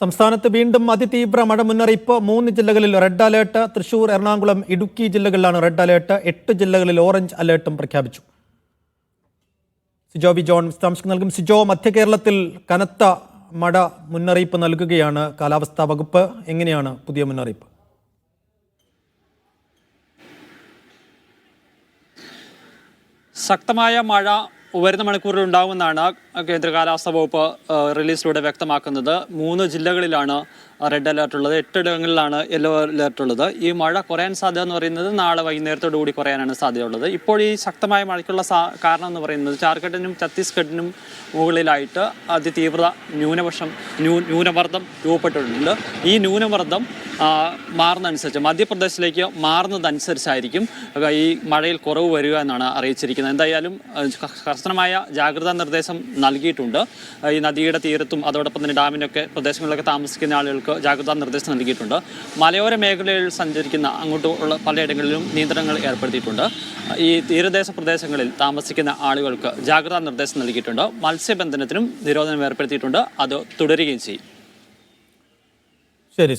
സംസ്ഥാനത്ത് വീണ്ടും അതിതീവ്ര മഴ മുന്നറിയിപ്പ്. 3 ജില്ലകളിൽ റെഡ് അലേർട്ട്. തൃശൂർ, എറണാകുളം, ഇടുക്കി ജില്ലകളിലാണ് റെഡ് അലേർട്ട്. 8 ജില്ലകളിൽ ഓറഞ്ച് അലേർട്ടും പ്രഖ്യാപിച്ചു. സിജോ വി ജോൺ വിശദാംശങ്ങൾ നൽകും. സിജോ, മധ്യ കേരളത്തിൽ കനത്ത മഴ മുന്നറിയിപ്പ് നൽകുകയാണ് കാലാവസ്ഥാ വകുപ്പ്. എങ്ങനെയാണ് പുതിയ മുന്നറിയിപ്പ്? ശക്തമായ മഴ വരുന്ന മണിക്കൂറിൽ ഉണ്ടാകുമെന്നാണ് കേന്ദ്ര കാലാവസ്ഥാ വകുപ്പ് റിലീസിലൂടെ വ്യക്തമാക്കുന്നത്. 3 ജില്ലകളിലാണ് റെഡ് അലേർട്ട് ഉള്ളത്, 8 ഇടങ്ങളിലാണ് യെല്ലോ അലേർട്ട് ഉള്ളത്. ഈ മഴ കുറയാൻ സാധ്യത എന്ന് പറയുന്നത് നാളെ വൈകുന്നേരത്തോടു കൂടി കുറയാനാണ് സാധ്യതയുള്ളത്. ഇപ്പോൾ ഈ ശക്തമായ മഴയ്ക്കുള്ള കാരണം എന്ന് പറയുന്നത് ജാർഖണ്ഡിനും ഛത്തീസ്ഗഡിനും മുകളിലായിട്ട് അതിതീവ്ര ന്യൂനമർദ്ദം രൂപപ്പെട്ടിട്ടുണ്ട്. ഈ ന്യൂനമർദ്ദം മാറുന്നതനുസരിച്ച് മധ്യപ്രദേശിലേക്ക് മാറുന്നതനുസരിച്ചായിരിക്കും ഈ മഴയിൽ കുറവ് വരിക എന്നാണ് അറിയിച്ചിരിക്കുന്നത്. എന്തായാലും കർശനമായ ജാഗ്രതാ നിർദ്ദേശം നൽകിയിട്ടുണ്ട്. ഈ നദിയുടെ തീരത്തും അതോടൊപ്പം തന്നെ ഡാമിനൊക്കെ പ്രദേശങ്ങളിലൊക്കെ താമസിക്കുന്ന ആളുകൾക്ക് ജാഗ്രതാ നിർദ്ദേശം നൽകിയിട്ടുണ്ട്. മലയോര മേഖലയിൽ സഞ്ചരിക്കുന്ന അങ്ങോട്ടുള്ള പലയിടങ്ങളിലും നിയന്ത്രണങ്ങൾ ഏർപ്പെടുത്തിയിട്ടുണ്ട്. ഈ തീരദേശ പ്രദേശങ്ങളിൽ താമസിക്കുന്ന ആളുകൾക്ക് ജാഗ്രതാ നിർദ്ദേശം നൽകിയിട്ടുണ്ട്. മത്സ്യബന്ധനത്തിനും നിരോധനം ഏർപ്പെടുത്തിയിട്ടുണ്ട്. അത് തുടരുകയും ചെയ്യും. ശരി.